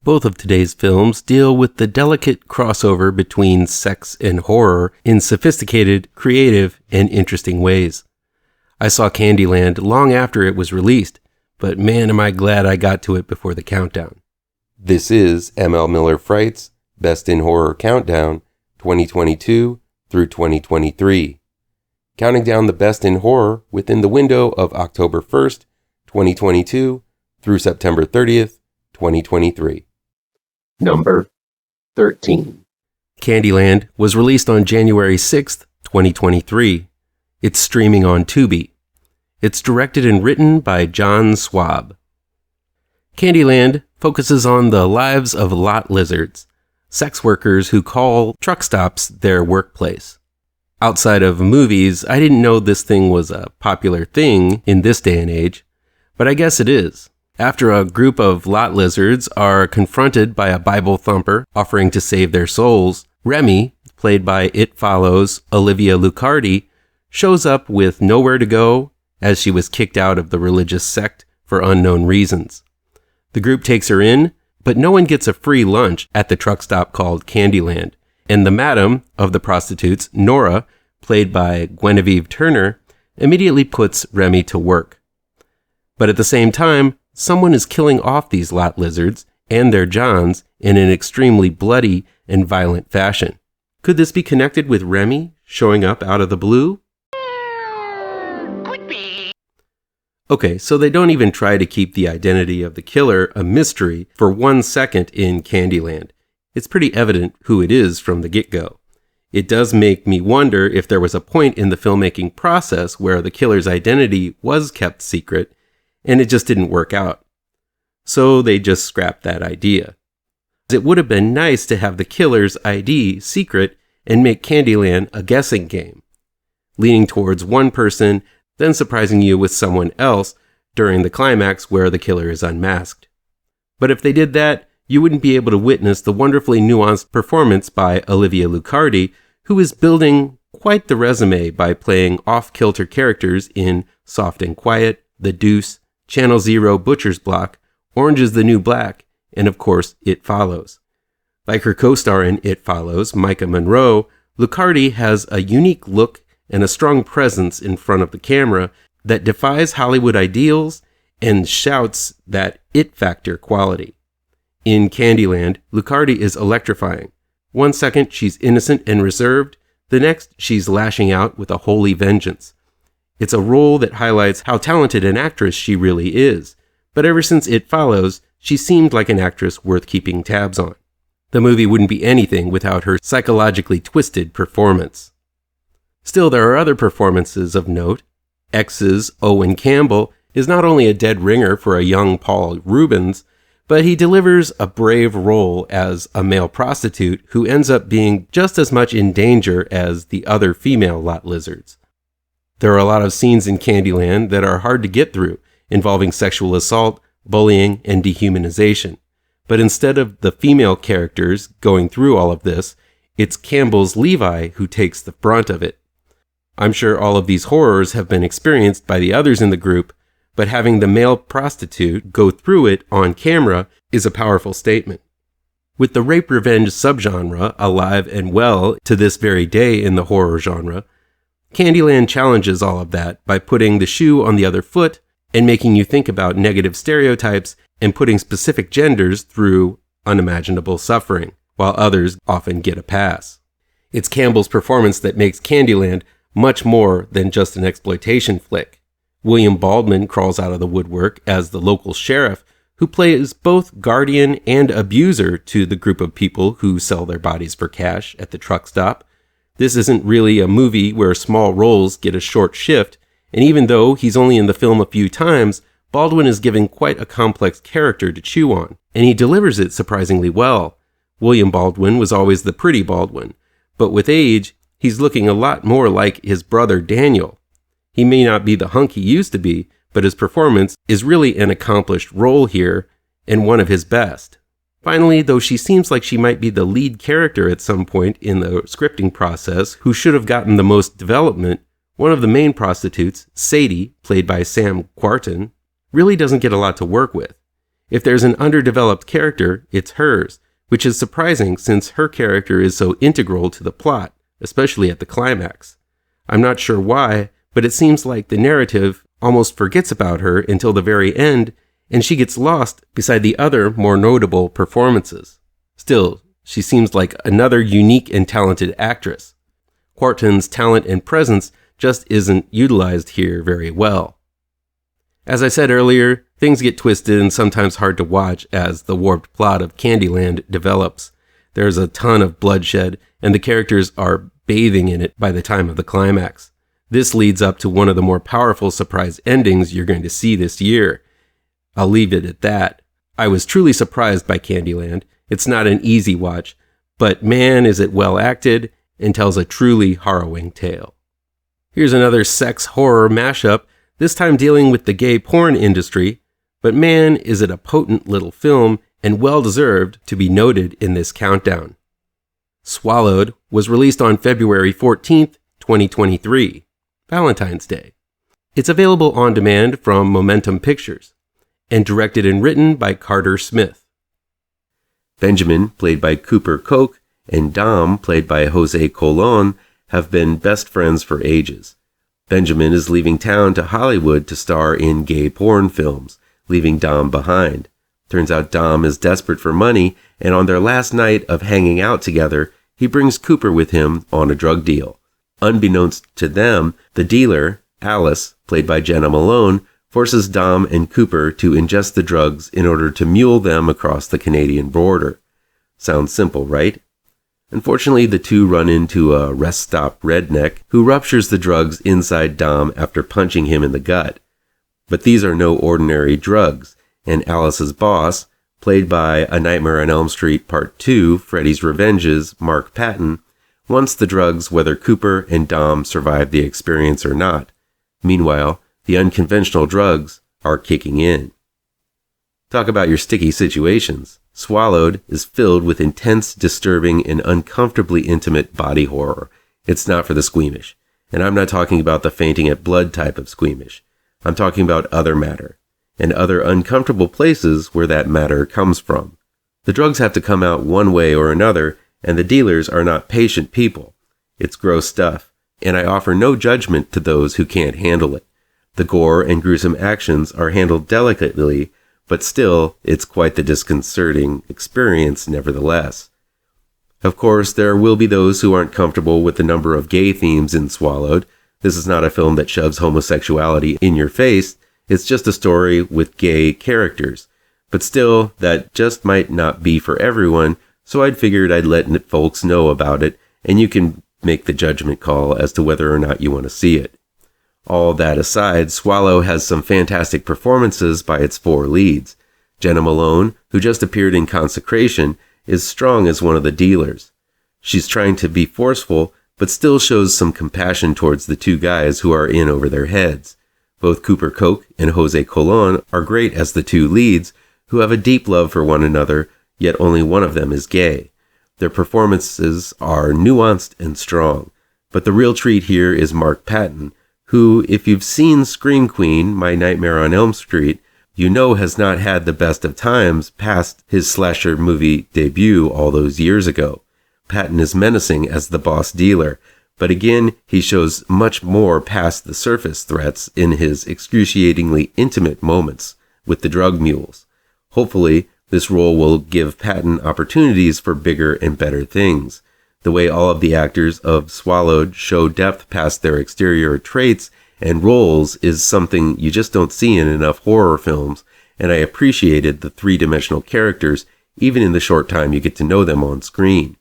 Both of today's films deal with the delicate crossover between sex and horror in sophisticated, creative, and interesting ways. I saw Candyland long after it was released, but man am I glad I got to it before the countdown. This is M.L. Miller Fright's Best in Horror Countdown 2022 through 2023. Counting down the best in horror within the window of October 1st, 2022 through September 30th, 2023. Number 13. Candyland was released on January 6th, 2023. It's streaming on Tubi. It's directed and written by John Swab. Candyland focuses on the lives of lot lizards, sex workers who call truck stops their workplace. Outside of movies, I didn't know this thing was a popular thing in this day and age, but I guess it is. After a group of lot lizards are confronted by a Bible thumper offering to save their souls, Remy, played by It Follows' Olivia Luccardi, shows up with nowhere to go as she was kicked out of the religious sect for unknown reasons. The group takes her in, but no one gets a free lunch at the truck stop called Candyland, and the madam of the prostitutes, Nora, played by Guinevere Turner, immediately puts Remy to work. But at the same time, someone is killing off these lot lizards and their Johns in an extremely bloody and violent fashion. Could this be connected with Remy showing up out of the blue? Could be. Okay, so they don't even try to keep the identity of the killer a mystery for 1 second in Candyland. It's pretty evident who it is from the get-go. It does make me wonder if there was a point in the filmmaking process where the killer's identity was kept secret and it just didn't work out. So they just scrapped that idea. It would have been nice to have the killer's ID secret and make Candyland a guessing game, leaning towards one person, then surprising you with someone else during the climax where the killer is unmasked. But if they did that, you wouldn't be able to witness the wonderfully nuanced performance by Olivia Luccardi, who is building quite the resume by playing off-kilter characters in Soft and Quiet, The Deuce, Channel Zero, Butcher's Block, Orange is the New Black, and of course, It Follows. Like her co-star in It Follows, Micah Monroe, Luccardi has a unique look and a strong presence in front of the camera that defies Hollywood ideals and shouts that it factor quality. In Candyland, Luccardi is electrifying. 1 second she's innocent and reserved, the next she's lashing out with a holy vengeance. It's a role that highlights how talented an actress she really is, but ever since It Follows, she seemed like an actress worth keeping tabs on. The movie wouldn't be anything without her psychologically twisted performance. Still, there are other performances of note. X's Owen Campbell is not only a dead ringer for a young Paul Reubens, but he delivers a brave role as a male prostitute who ends up being just as much in danger as the other female lot lizards. There are a lot of scenes in Candyland that are hard to get through, involving sexual assault, bullying, and dehumanization. But instead of the female characters going through all of this, it's Campbell's Levi who takes the brunt of it. I'm sure all of these horrors have been experienced by the others in the group, but having the male prostitute go through it on camera is a powerful statement. With the rape-revenge subgenre alive and well to this very day in the horror genre, Candyland challenges all of that by putting the shoe on the other foot and making you think about negative stereotypes and putting specific genders through unimaginable suffering, while others often get a pass. It's Campbell's performance that makes Candyland much more than just an exploitation flick. William Baldwin crawls out of the woodwork as the local sheriff who plays both guardian and abuser to the group of people who sell their bodies for cash at the truck stop. This isn't really a movie where small roles get a short shift, and even though he's only in the film a few times, Baldwin is given quite a complex character to chew on, and he delivers it surprisingly well. William Baldwin was always the pretty Baldwin, but with age, he's looking a lot more like his brother Daniel. He may not be the hunk he used to be, but his performance is really an accomplished role here, and one of his best. Finally, though she seems like she might be the lead character at some point in the scripting process who should have gotten the most development, one of the main prostitutes, Sadie, played by Sam Quarton, really doesn't get a lot to work with. If there's an underdeveloped character, it's hers, which is surprising since her character is so integral to the plot, especially at the climax. I'm not sure why, but it seems like the narrative almost forgets about her until the very end, and she gets lost beside the other more notable performances. Still, she seems like another unique and talented actress. Kwarteng's talent and presence just isn't utilized here very well. As I said earlier, things get twisted and sometimes hard to watch as the warped plot of Candyland develops. There's a ton of bloodshed, and the characters are bathing in it by the time of the climax. This leads up to one of the more powerful surprise endings you're going to see this year. I'll leave it at that. I was truly surprised by Candyland. It's not an easy watch, but man is it well acted and tells a truly harrowing tale. Here's another sex horror mashup, this time dealing with the gay porn industry, but man is it a potent little film and well-deserved to be noted in this countdown. Swallowed was released on February 14th, 2023, Valentine's Day. It's available on demand from Momentum Pictures, and directed and written by Carter Smith. Benjamin, played by Cooper Koch, and Dom, played by Jose Colon, have been best friends for ages. Benjamin is leaving town to Hollywood to star in gay porn films, leaving Dom behind. Turns out Dom is desperate for money, and on their last night of hanging out together, he brings Cooper with him on a drug deal. Unbeknownst to them, the dealer, Alice, played by Jenna Malone, forces Dom and Cooper to ingest the drugs in order to mule them across the Canadian border. Sounds simple, right? Unfortunately, the two run into a rest stop redneck who ruptures the drugs inside Dom after punching him in the gut. But these are no ordinary drugs, and Alice's boss, played by A Nightmare on Elm Street Part 2, Freddy's Revenge's Mark Patton, wants the drugs whether Cooper and Dom survive the experience or not. Meanwhile, the unconventional drugs are kicking in. Talk about your sticky situations. Swallowed is filled with intense, disturbing, and uncomfortably intimate body horror. It's not for the squeamish. And I'm not talking about the fainting at blood type of squeamish. I'm talking about other matter, and other uncomfortable places where that matter comes from. The drugs have to come out one way or another, and the dealers are not patient people. It's gross stuff, and I offer no judgment to those who can't handle it. The gore and gruesome actions are handled delicately, but still, it's quite the disconcerting experience nevertheless. Of course, there will be those who aren't comfortable with the number of gay themes in Swallowed. This is not a film that shoves homosexuality in your face. It's just a story with gay characters. But still, that just might not be for everyone, so I'd figured I'd let folks know about it, and you can make the judgment call as to whether or not you want to see it. All that aside, Swallow has some fantastic performances by its four leads. Jenna Malone, who just appeared in Consecration, is strong as one of the dealers. She's trying to be forceful, but still shows some compassion towards the two guys who are in over their heads. Both Cooper Koch and Jose Colon are great as the two leads, who have a deep love for one another, yet only one of them is gay. Their performances are nuanced and strong, but the real treat here is Mark Patton, who, if you've seen Scream Queen, My Nightmare on Elm Street, you know has not had the best of times past his slasher movie debut all those years ago. Patton is menacing as the boss dealer, but again, he shows much more past the surface threats in his excruciatingly intimate moments with the drug mules. Hopefully, this role will give Patton opportunities for bigger and better things. The way all of the actors of Swallowed show depth past their exterior traits and roles is something you just don't see in enough horror films, and I appreciated the three-dimensional characters even in the short time you get to know them on screen.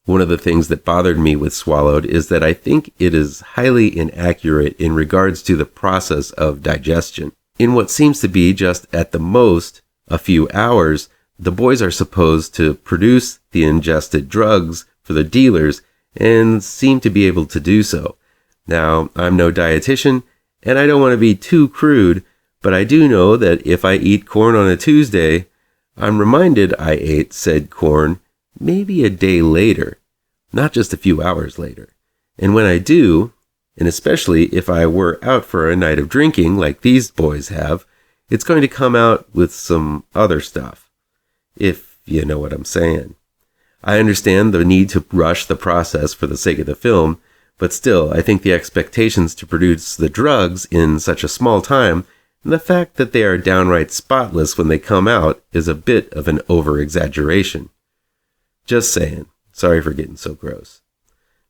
One of the things that bothered me with Swallowed is that I think it is highly inaccurate in regards to the process of digestion. In what seems to be just at the most a few hours, the boys are supposed to produce the ingested drugs for the dealers and seem to be able to do so. Now, I'm no dietitian, and I don't want to be too crude, but I do know that if I eat corn on a Tuesday, I'm reminded I ate said corn maybe a day later, not just a few hours later. And when I do, and especially if I were out for a night of drinking like these boys have, It's going to come out with some other stuff, if you know what I'm saying. I understand the need to rush the process for the sake of the film, but still, I think the expectations to produce the drugs in such a small time, and the fact that they are downright spotless when they come out, is a bit of an over-exaggeration. Just saying. Sorry for getting so gross.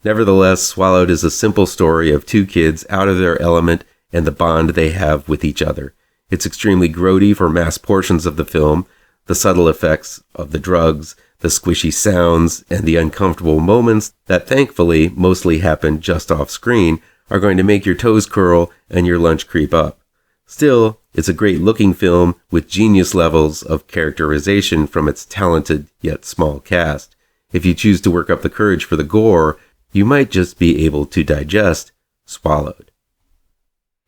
Nevertheless, Swallowed is a simple story of two kids out of their element and the bond they have with each other. It's extremely grody for mass portions of the film. The subtle effects of the drugs, the squishy sounds, and the uncomfortable moments that thankfully mostly happen just off screen are going to make your toes curl and your lunch creep up. Still, it's a great looking film with genius levels of characterization from its talented yet small cast. If you choose to work up the courage for the gore, you might just be able to digest Swallowed.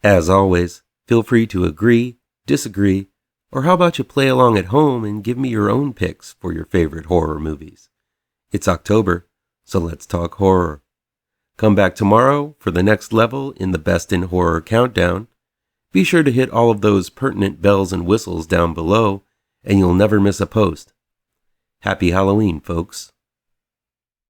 As always, feel free to agree, disagree, or how about you play along at home and give me your own picks for your favorite horror movies. It's October, so let's talk horror. Come back tomorrow for the next level in the Best in Horror Countdown. Be sure to hit all of those pertinent bells and whistles down below, and you'll never miss a post. Happy Halloween, folks.